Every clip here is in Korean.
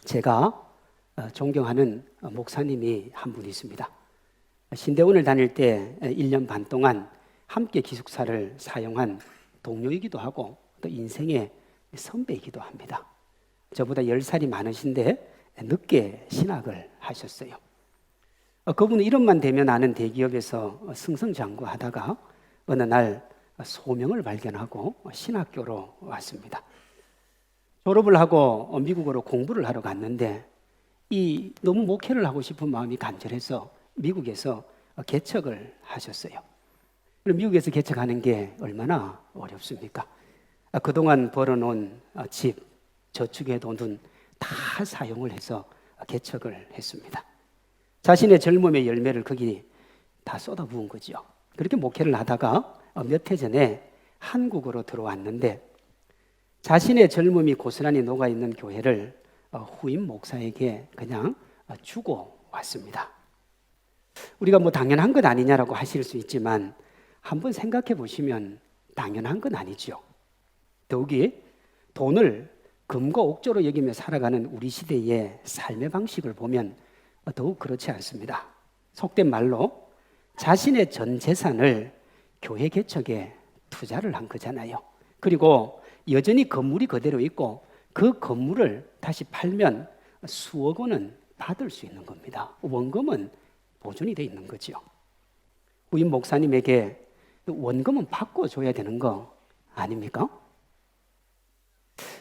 제가 존경하는 목사님이 한 분 있습니다. 신대원을 다닐 때 1년 반 동안 함께 기숙사를 사용한 동료이기도 하고 또 인생의 선배이기도 합니다. 저보다 10살이 많으신데 늦게 신학을 하셨어요. 그분은 이름만 되면 아는 대기업에서 승승장구하다가 어느 날 소명을 발견하고 신학교로 왔습니다. 졸업을 하고 미국으로 공부를 하러 갔는데 너무 목회를 하고 싶은 마음이 간절해서 미국에서 개척을 하셨어요. 미국에서 개척하는 게 얼마나 어렵습니까? 그동안 벌어놓은 집, 저축해둔 돈 다 사용을 해서 개척을 했습니다. 자신의 젊음의 열매를 거기 다 쏟아부은 거죠. 그렇게 목회를 하다가 몇 해 전에 한국으로 들어왔는데 자신의 젊음이 고스란히 녹아있는 교회를 후임 목사에게 그냥 주고 왔습니다. 우리가 당연한 것 아니냐라고 하실 수 있지만 한번 생각해 보시면 당연한 건 아니죠. 더욱이 돈을 금과 옥조로 여기며 살아가는 우리 시대의 삶의 방식을 보면 더욱 그렇지 않습니다. 속된 말로 자신의 전 재산을 교회 개척에 투자를 한 거잖아요. 그리고 여전히 건물이 그대로 있고 그 건물을 다시 팔면 수억 원은 받을 수 있는 겁니다. 원금은 보존이 돼 있는 거죠. 후임 목사님에게 원금은 바꿔줘야 되는 거 아닙니까?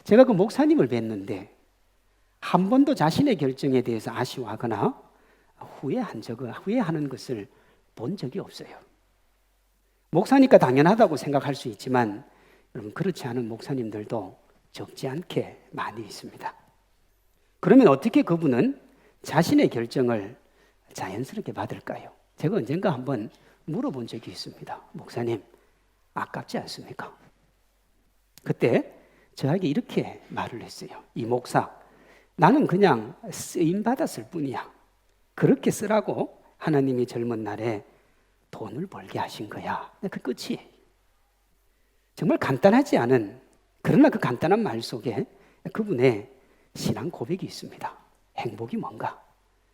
제가 그 목사님을 뵀는데 한 번도 자신의 결정에 대해서 아쉬워하거나 후회하는 것을 본 적이 없어요. 목사니까 당연하다고 생각할 수 있지만 여러분, 그렇지 않은 목사님들도 적지 않게 많이 있습니다. 그러면 어떻게 그분은 자신의 결정을 자연스럽게 받을까요? 제가 언젠가 한번 물어본 적이 있습니다. 목사님, 아깝지 않습니까? 그때 저에게 이렇게 말을 했어요. 이 목사, 나는 그냥 쓰임 받았을 뿐이야. 그렇게 쓰라고 하나님이 젊은 날에 돈을 벌게 하신 거야. 그 끝이에요. 정말 간단하지 않은, 그러나 그 간단한 말 속에 그분의 신앙 고백이 있습니다. 행복이 뭔가?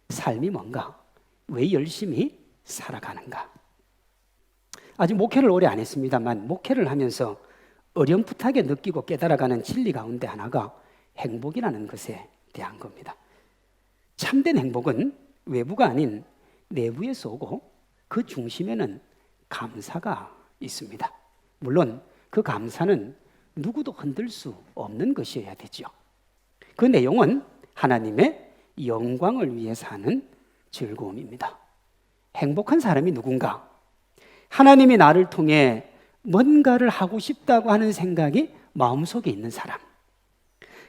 삶이 뭔가? 왜 열심히 살아가는가? 아직 목회를 오래 안 했습니다만 목회를 하면서 어렴풋하게 느끼고 깨달아가는 진리 가운데 하나가 행복이라는 것에 대한 겁니다. 참된 행복은 외부가 아닌 내부에서 오고 그 중심에는 감사가 있습니다. 물론 그 감사는 누구도 흔들 수 없는 것이어야 되죠. 그 내용은 하나님의 영광을 위해 사는 즐거움입니다. 행복한 사람이 누군가? 하나님이 나를 통해 뭔가를 하고 싶다고 하는 생각이 마음속에 있는 사람.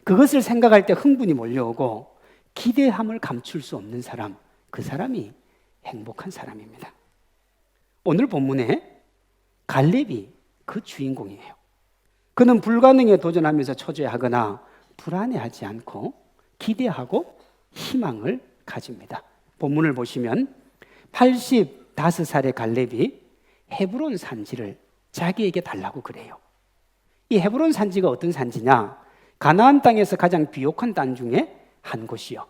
그것을 생각할 때 흥분이 몰려오고 기대함을 감출 수 없는 사람. 그 사람이 행복한 사람입니다. 오늘 본문에 갈렙이 그 주인공이에요. 그는 불가능에 도전하면서 초조해하거나 불안해하지 않고 기대하고 희망을 가집니다. 본문을 보시면 85살의 갈렙이 헤브론 산지를 자기에게 달라고 그래요. 이 헤브론 산지가 어떤 산지냐? 가나안 땅에서 가장 비옥한 땅 중에 한 곳이요.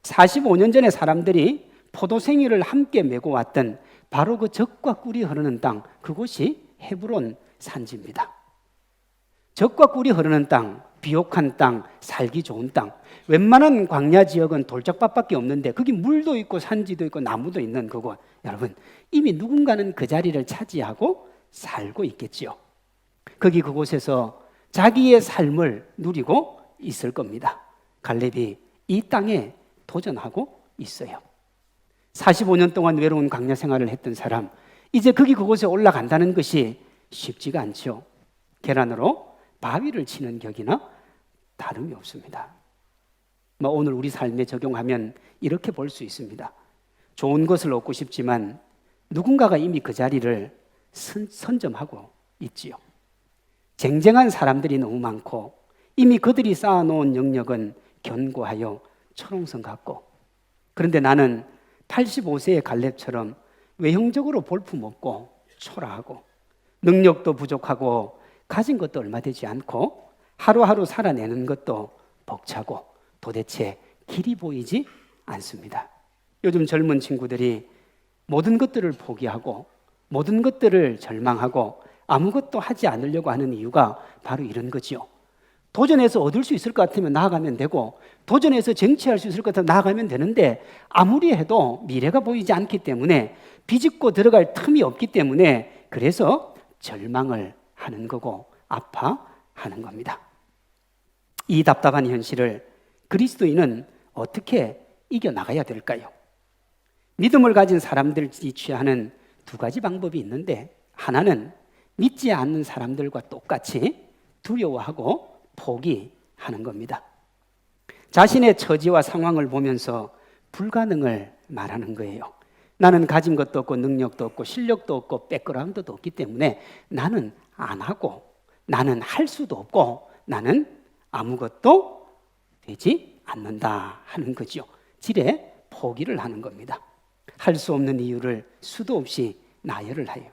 45년 전에 사람들이 포도생이를 함께 메고 왔던 바로 그 젖과 꿀이 흐르는 땅, 그곳이 헤브론 산지입니다. 젖과 꿀이 흐르는 땅, 비옥한 땅, 살기 좋은 땅. 웬만한 광야 지역은 돌짝밭밖에 없는데 거기 물도 있고 산지도 있고 나무도 있는 그곳. 여러분, 이미 누군가는 그 자리를 차지하고 살고 있겠지요. 그곳에서 자기의 삶을 누리고 있을 겁니다. 갈렙이 이 땅에 도전하고 있어요. 45년 동안 외로운 광야 생활을 했던 사람, 이제 그곳에 올라간다는 것이 쉽지가 않죠. 계란으로 바위를 치는 격이나 다름이 없습니다. 오늘 우리 삶에 적용하면 이렇게 볼 수 있습니다. 좋은 것을 얻고 싶지만 누군가가 이미 그 자리를 선점하고 있지요. 쟁쟁한 사람들이 너무 많고 이미 그들이 쌓아놓은 영역은 견고하여 철옹성 같고, 그런데 나는 85세의 갈렙처럼 외형적으로 볼품없고 초라하고 능력도 부족하고 가진 것도 얼마 되지 않고 하루하루 살아내는 것도 벅차고 도대체 길이 보이지 않습니다. 요즘 젊은 친구들이 모든 것들을 포기하고 모든 것들을 절망하고 아무것도 하지 않으려고 하는 이유가 바로 이런 거지요. 도전해서 얻을 수 있을 것 같으면 나아가면 되고, 도전해서 쟁취할 수 있을 것 같으면 나아가면 되는데, 아무리 해도 미래가 보이지 않기 때문에, 비집고 들어갈 틈이 없기 때문에, 그래서 절망을 하는 거고 아파하는 겁니다. 이 답답한 현실을 그리스도인은 어떻게 이겨나가야 될까요? 믿음을 가진 사람들이 취하는 두 가지 방법이 있는데, 하나는 믿지 않는 사람들과 똑같이 두려워하고 포기하는 겁니다. 자신의 처지와 상황을 보면서 불가능을 말하는 거예요. 나는 가진 것도 없고 능력도 없고 실력도 없고 백그라운드도 없기 때문에 나는 안 하고, 나는 할 수도 없고, 나는 아무것도 되지 않는다 하는 거죠. 지레 포기를 하는 겁니다. 할 수 없는 이유를 수도 없이 나열을 해요.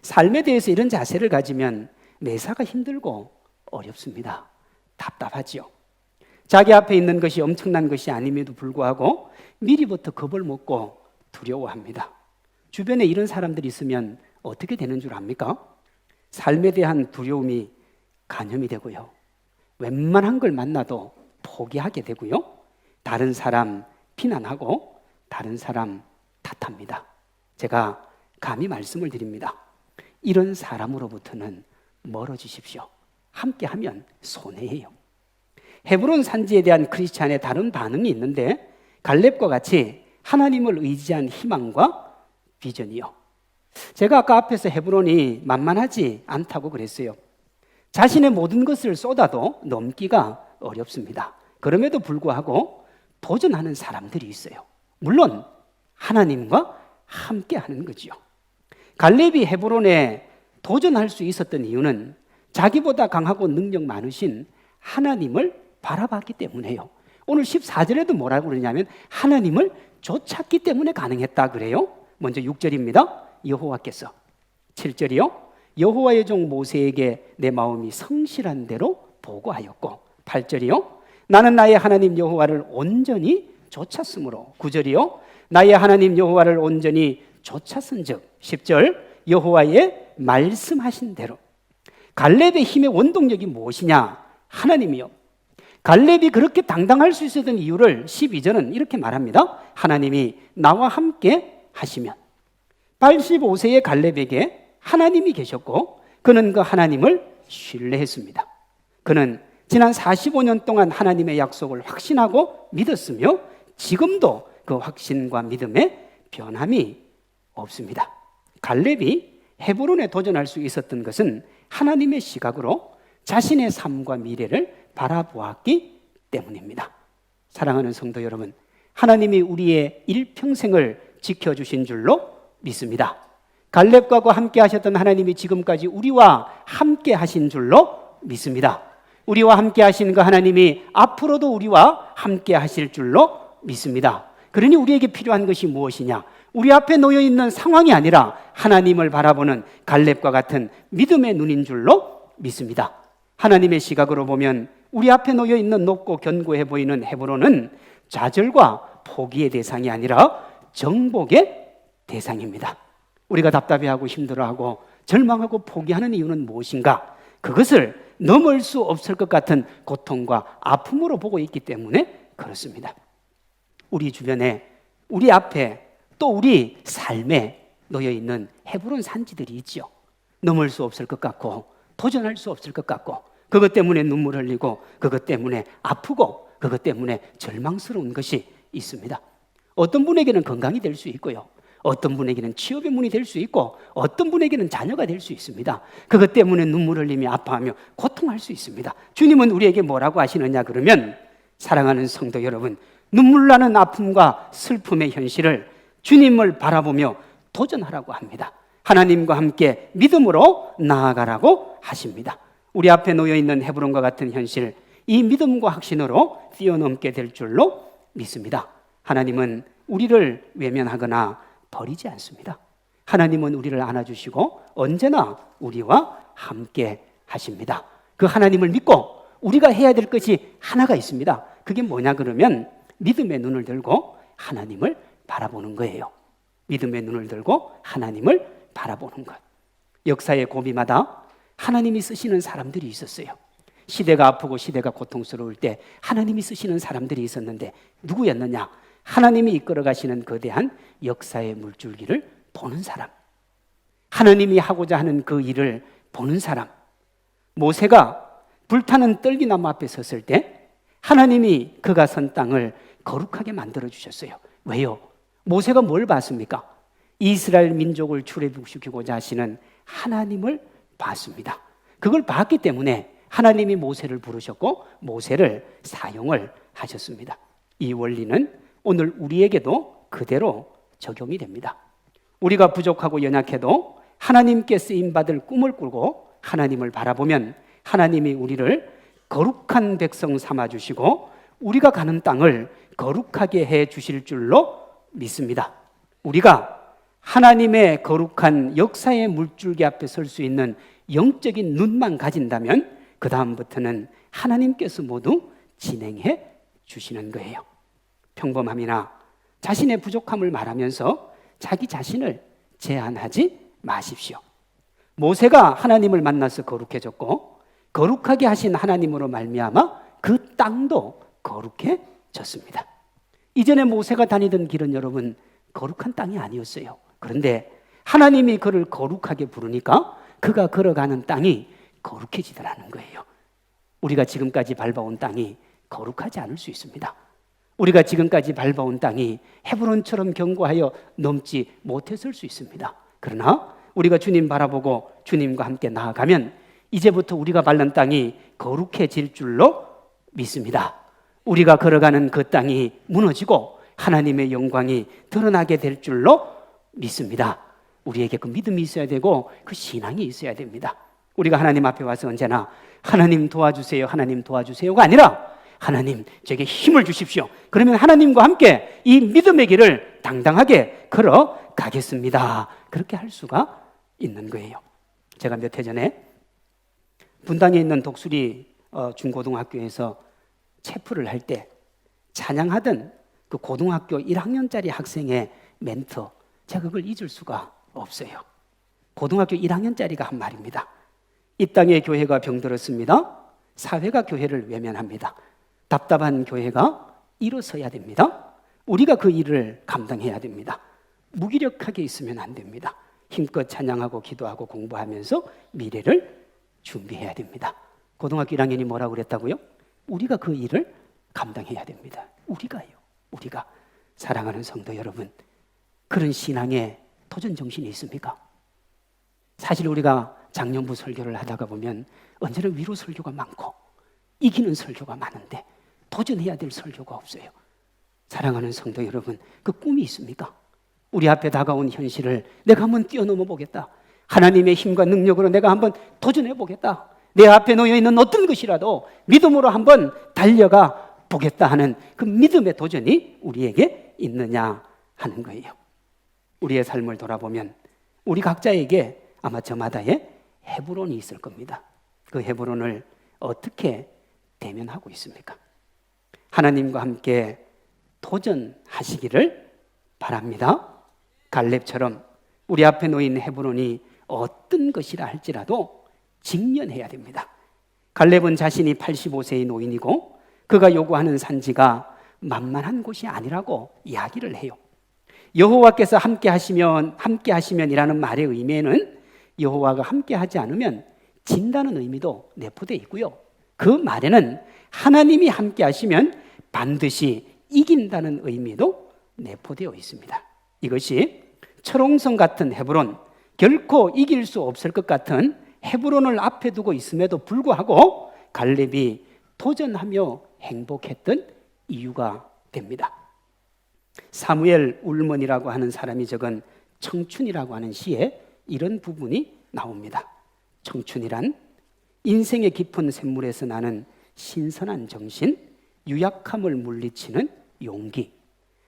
삶에 대해서 이런 자세를 가지면 매사가 힘들고 어렵습니다. 답답하지요. 자기 앞에 있는 것이 엄청난 것이 아님에도 불구하고 미리부터 겁을 먹고 두려워합니다. 주변에 이런 사람들이 있으면 어떻게 되는 줄 압니까? 삶에 대한 두려움이 간염이 되고요. 웬만한 걸 만나도 포기하게 되고요. 다른 사람 비난하고 다른 사람 탓합니다. 제가 감히 말씀을 드립니다. 이런 사람으로부터는 멀어지십시오. 함께하면 손해예요. 헤브론 산지에 대한 크리스찬의 다른 반응이 있는데, 갈렙과 같이 하나님을 의지한 희망과 비전이요. 제가 아까 앞에서 헤브론이 만만하지 않다고 그랬어요. 자신의 모든 것을 쏟아도 넘기가 어렵습니다. 그럼에도 불구하고 도전하는 사람들이 있어요. 물론 하나님과 함께하는 거죠. 갈렙이 헤브론에 도전할 수 있었던 이유는 자기보다 강하고 능력 많으신 하나님을 바라봤기 때문에요. 오늘 14절에도 뭐라고 그러냐면 하나님을 쫓았기 때문에 가능했다 그래요. 먼저 6절입니다. 여호와께서. 7절이요. 여호와의 종 모세에게 내 마음이 성실한 대로 보고하였고. 8절이요. 나는 나의 하나님 여호와를 온전히 쫓았으므로. 9절이요. 나의 하나님 여호와를 온전히 쫓았은즉. 10절. 여호와의 말씀하신 대로. 갈렙의 힘의 원동력이 무엇이냐? 하나님이요. 갈렙이 그렇게 당당할 수 있었던 이유를 12절은 이렇게 말합니다. 하나님이 나와 함께 하시면. 85세의 갈렙에게 하나님이 계셨고 그는 그 하나님을 신뢰했습니다. 그는 지난 45년 동안 하나님의 약속을 확신하고 믿었으며 지금도 그 확신과 믿음에 변함이 없습니다. 갈렙이 헤브론에 도전할 수 있었던 것은 하나님의 시각으로 자신의 삶과 미래를 바라보았기 때문입니다. 사랑하는 성도 여러분, 하나님이 우리의 일평생을 지켜주신 줄로 믿습니다. 갈렙과 함께 하셨던 하나님이 지금까지 우리와 함께 하신 줄로 믿습니다. 우리와 함께 하신 그 하나님이 앞으로도 우리와 함께 하실 줄로 믿습니다. 그러니 우리에게 필요한 것이 무엇이냐? 우리 앞에 놓여 있는 상황이 아니라 하나님을 바라보는 갈렙과 같은 믿음의 눈인 줄로 믿습니다. 하나님의 시각으로 보면 우리 앞에 놓여 있는 높고 견고해 보이는 헤브론은 좌절과 포기의 대상이 아니라 정복의 대상입니다. 우리가 답답해하고 힘들어하고 절망하고 포기하는 이유는 무엇인가? 그것을 넘을 수 없을 것 같은 고통과 아픔으로 보고 있기 때문에 그렇습니다. 우리 주변에, 우리 앞에, 또 우리 삶에 놓여 있는 헤브론 산지들이 있죠. 넘을 수 없을 것 같고 도전할 수 없을 것 같고 그것 때문에 눈물 흘리고 그것 때문에 아프고 그것 때문에 절망스러운 것이 있습니다. 어떤 분에게는 건강이 될 수 있고요. 어떤 분에게는 취업의 문이 될 수 있고 어떤 분에게는 자녀가 될 수 있습니다. 그것 때문에 눈물 흘리며 아파하며 고통할 수 있습니다. 주님은 우리에게 뭐라고 하시느냐 그러면, 사랑하는 성도 여러분, 눈물 나는 아픔과 슬픔의 현실을 주님을 바라보며 도전하라고 합니다. 하나님과 함께 믿음으로 나아가라고 하십니다. 우리 앞에 놓여 있는 헤브론과 같은 현실, 이 믿음과 확신으로 뛰어넘게 될 줄로 믿습니다. 하나님은 우리를 외면하거나 버리지 않습니다. 하나님은 우리를 안아주시고 언제나 우리와 함께 하십니다. 그 하나님을 믿고 우리가 해야 될 것이 하나가 있습니다. 그게 뭐냐 그러면 믿음의 눈을 들고 하나님을 바라보는 거예요. 믿음의 눈을 들고 하나님을 바라보는 것. 역사의 고비마다 하나님이 쓰시는 사람들이 있었어요. 시대가 아프고 시대가 고통스러울 때 하나님이 쓰시는 사람들이 있었는데 누구였느냐? 하나님이 이끌어 가시는 거대한 역사의 물줄기를 보는 사람, 하나님이 하고자 하는 그 일을 보는 사람. 모세가 불타는 떨기나무 앞에 섰을 때 하나님이 그가 선 땅을 거룩하게 만들어 주셨어요. 왜요? 모세가 뭘 봤습니까? 이스라엘 민족을 출애굽시키고자 하시는 하나님을 봤습니다. 그걸 봤기 때문에 하나님이 모세를 부르셨고 모세를 사용을 하셨습니다. 이 원리는 오늘 우리에게도 그대로 적용이 됩니다. 우리가 부족하고 연약해도 하나님께 쓰임받을 꿈을 꾸고 하나님을 바라보면 하나님이 우리를 거룩한 백성 삼아주시고 우리가 가는 땅을 거룩하게 해 주실 줄로 믿습니다. 우리가 하나님의 거룩한 역사의 물줄기 앞에 설 수 있는 영적인 눈만 가진다면 그 다음부터는 하나님께서 모두 진행해 주시는 거예요. 평범함이나 자신의 부족함을 말하면서 자기 자신을 제한하지 마십시오. 모세가 하나님을 만나서 거룩해졌고 거룩하게 하신 하나님으로 말미암아 그 땅도 거룩해졌습니다. 이전에 모세가 다니던 길은 여러분 거룩한 땅이 아니었어요. 그런데 하나님이 그를 거룩하게 부르니까 그가 걸어가는 땅이 거룩해지더라는 거예요. 우리가 지금까지 밟아온 땅이 거룩하지 않을 수 있습니다. 우리가 지금까지 밟아온 땅이 헤브론처럼 견고하여 넘지 못했을 수 있습니다. 그러나 우리가 주님 바라보고 주님과 함께 나아가면 이제부터 우리가 밟는 땅이 거룩해질 줄로 믿습니다. 우리가 걸어가는 그 땅이 무너지고 하나님의 영광이 드러나게 될 줄로 믿습니다. 우리에게 그 믿음이 있어야 되고 그 신앙이 있어야 됩니다. 우리가 하나님 앞에 와서 언제나 하나님 도와주세요, 하나님 도와주세요가 아니라 하나님 저에게 힘을 주십시오. 그러면 하나님과 함께 이 믿음의 길을 당당하게 걸어가겠습니다. 그렇게 할 수가 있는 거예요. 제가 몇 해 전에 분당에 있는 독수리 중고등학교에서 체프를 할 때 찬양하던 그 고등학교 1학년짜리 학생의 멘토, 제가 그걸 잊을 수가 없어요. 고등학교 1학년짜리가 한 말입니다. 이 땅의 교회가 병들었습니다. 사회가 교회를 외면합니다. 답답한 교회가 일어서야 됩니다. 우리가 그 일을 감당해야 됩니다. 무기력하게 있으면 안 됩니다. 힘껏 찬양하고 기도하고 공부하면서 미래를 준비해야 됩니다. 고등학교 1학년이 뭐라고 그랬다고요? 우리가 그 일을 감당해야 됩니다. 우리가 사랑하는 성도 여러분, 그런 신앙에 도전 정신이 있습니까? 사실 우리가 작년부 설교를 하다가 보면 언제나 위로 설교가 많고 이기는 설교가 많은데 도전해야 될 설교가 없어요. 사랑하는 성도 여러분, 그 꿈이 있습니까? 우리 앞에 다가온 현실을 내가 한번 뛰어넘어 보겠다. 하나님의 힘과 능력으로 내가 한번 도전해 보겠다. 내 앞에 놓여 있는 어떤 것이라도 믿음으로 한번 달려가 보겠다 하는 그 믿음의 도전이 우리에게 있느냐 하는 거예요. 우리의 삶을 돌아보면 우리 각자에게 아마 저마다의 헤브론이 있을 겁니다. 그 헤브론을 어떻게 대면하고 있습니까? 하나님과 함께 도전하시기를 바랍니다. 갈렙처럼 우리 앞에 놓인 헤브론이 어떤 것이라 할지라도 직면해야 됩니다. 갈렙은 자신이 85세의 노인이고 그가 요구하는 산지가 만만한 곳이 아니라고 이야기를 해요. 여호와께서 함께 하시면이라는 말의 의미에는 여호와가 함께 하지 않으면 진다는 의미도 내포되어 있고요. 그 말에는 하나님이 함께 하시면 반드시 이긴다는 의미도 내포되어 있습니다. 이것이 철옹성 같은 헤브론, 결코 이길 수 없을 것 같은 헤브론을 앞에 두고 있음에도 불구하고 갈렙이 도전하며 행복했던 이유가 됩니다. 사무엘 울먼이라고 하는 사람이 적은 청춘이라고 하는 시에 이런 부분이 나옵니다. 청춘이란 인생의 깊은 샘물에서 나는 신선한 정신, 유약함을 물리치는 용기,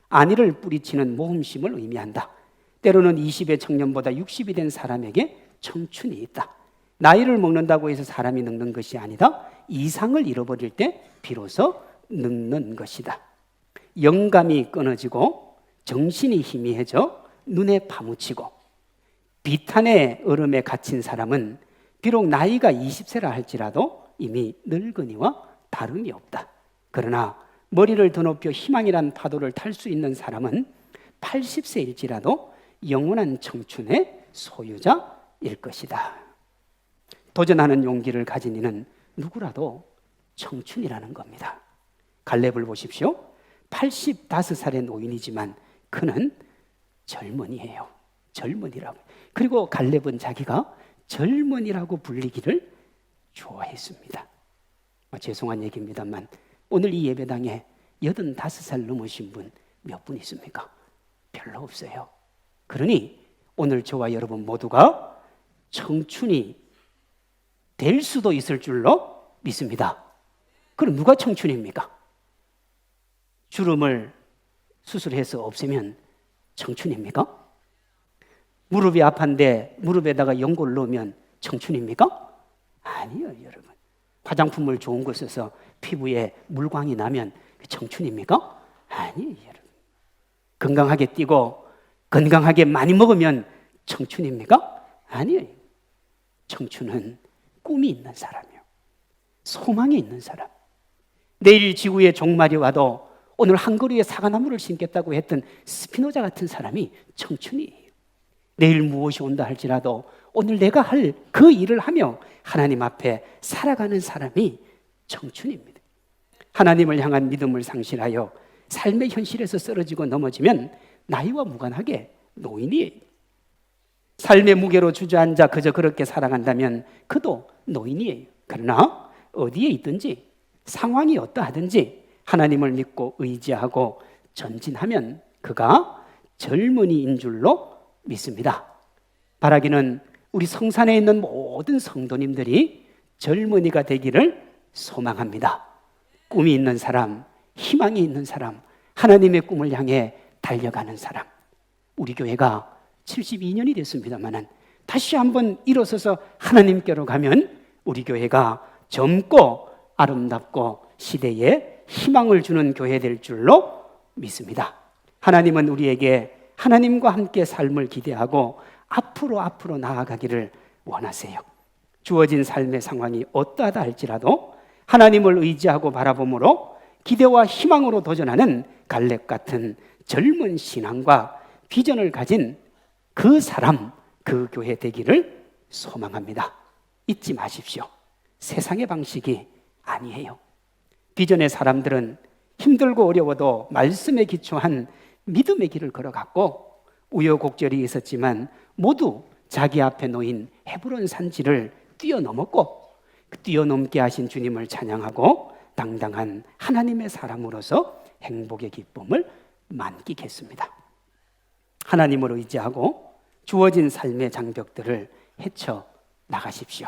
안위를 뿌리치는 모험심을 의미한다. 때로는 20의 청년보다 60이 된 사람에게 청춘이 있다. 나이를 먹는다고 해서 사람이 늙는 것이 아니다. 이상을 잃어버릴 때 비로소 늙는 것이다. 영감이 끊어지고 정신이 희미해져 눈에 파묻히고 비탄의 얼음에 갇힌 사람은 비록 나이가 20세라 할지라도 이미 늙은이와 다름이 없다. 그러나 머리를 더 높여 희망이란 파도를 탈 수 있는 사람은 80세일지라도 영원한 청춘의 소유자일 것이다. 도전하는 용기를 가진 이는 누구라도 청춘이라는 겁니다. 갈렙을 보십시오. 85살의 노인이지만 그는 젊은이에요. 젊은이라고. 그리고 갈렙은 자기가 젊은이라고 불리기를 좋아했습니다. 죄송한 얘기입니다만 오늘 이 예배당에 85살 넘으신 분 몇 분 있습니까? 별로 없어요. 그러니 오늘 저와 여러분 모두가 청춘이 될 수도 있을 줄로 믿습니다. 그럼 누가 청춘입니까? 주름을 수술해서 없애면 청춘입니까? 무릎이 아픈데 무릎에다가 연고를 넣으면 청춘입니까? 아니요, 여러분. 화장품을 좋은 거 써서 피부에 물광이 나면 청춘입니까? 아니에요, 여러분. 건강하게 뛰고 건강하게 많이 먹으면 청춘입니까? 아니에요. 청춘은 꿈이 있는 사람이에요. 소망이 있는 사람. 내일 지구의 종말이 와도 오늘 한 그루의 사과나무를 심겠다고 했던 스피노자 같은 사람이 청춘이에요. 내일 무엇이 온다 할지라도 오늘 내가 할 그 일을 하며 하나님 앞에 살아가는 사람이 청춘입니다. 하나님을 향한 믿음을 상실하여 삶의 현실에서 쓰러지고 넘어지면 나이와 무관하게 노인이에요. 삶의 무게로 주저앉아 그저 그렇게 살아간다면 그도 노인이에요. 그러나 어디에 있든지 상황이 어떠하든지 하나님을 믿고 의지하고 전진하면 그가 젊은이인 줄로 믿습니다. 바라기는 우리 성산에 있는 모든 성도님들이 젊은이가 되기를 소망합니다. 꿈이 있는 사람, 희망이 있는 사람, 하나님의 꿈을 향해 달려가는 사람. 우리 교회가 72년이 됐습니다만 다시 한번 일어서서 하나님께로 가면 우리 교회가 젊고 아름답고 시대에 희망을 주는 교회 될 줄로 믿습니다. 하나님은 우리에게 하나님과 함께 삶을 기대하고 앞으로 나아가기를 원하세요. 주어진 삶의 상황이 어떠하다 할지라도 하나님을 의지하고 바라봄으로 기대와 희망으로 도전하는 갈렙 같은 젊은 신앙과 비전을 가진 그 사람, 그 교회 되기를 소망합니다. 잊지 마십시오. 세상의 방식이 아니에요. 비전의 사람들은 힘들고 어려워도 말씀에 기초한 믿음의 길을 걸어갔고 우여곡절이 있었지만 모두 자기 앞에 놓인 헤브론 산지를 뛰어넘었고 뛰어넘게 하신 주님을 찬양하고 당당한 하나님의 사람으로서 행복의 기쁨을 만끽했습니다. 하나님을 의지하고 주어진 삶의 장벽들을 헤쳐 나가십시오.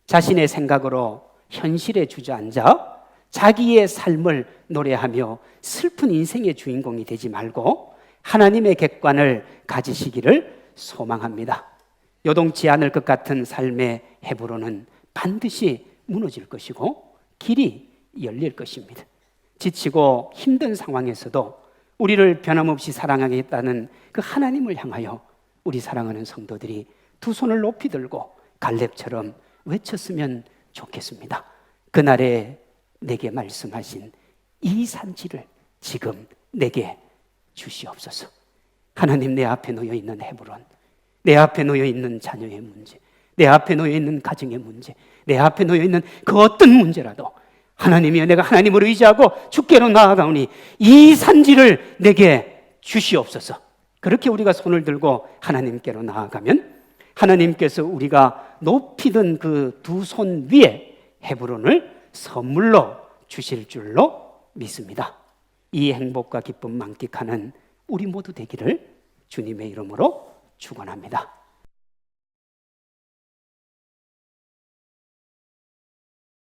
자신의 생각으로 현실에 주저앉아 자기의 삶을 노래하며 슬픈 인생의 주인공이 되지 말고 하나님의 객관을 가지시기를 소망합니다. 요동치 않을 것 같은 삶의 헤브론은 반드시 무너질 것이고 길이 열릴 것입니다. 지치고 힘든 상황에서도 우리를 변함없이 사랑하겠다는 그 하나님을 향하여 우리 사랑하는 성도들이 두 손을 높이 들고 갈렙처럼 외쳤으면 좋겠습니다. 그날에 내게 말씀하신 이 산지를 지금 내게 주시옵소서. 하나님, 내 앞에 놓여 있는 헤브론, 내 앞에 놓여 있는 자녀의 문제, 내 앞에 놓여 있는 가정의 문제, 내 앞에 놓여 있는 그 어떤 문제라도 하나님이여, 내가 하나님을 의지하고 주께로 나아가오니 이 산지를 내게 주시옵소서. 그렇게 우리가 손을 들고 하나님께로 나아가면 하나님께서 우리가 높이 든 그 두 손 위에 헤브론을 선물로 주실 줄로 믿습니다. 이 행복과 기쁨 만끽하는 우리 모두 되기를 주님의 이름으로 축원합니다.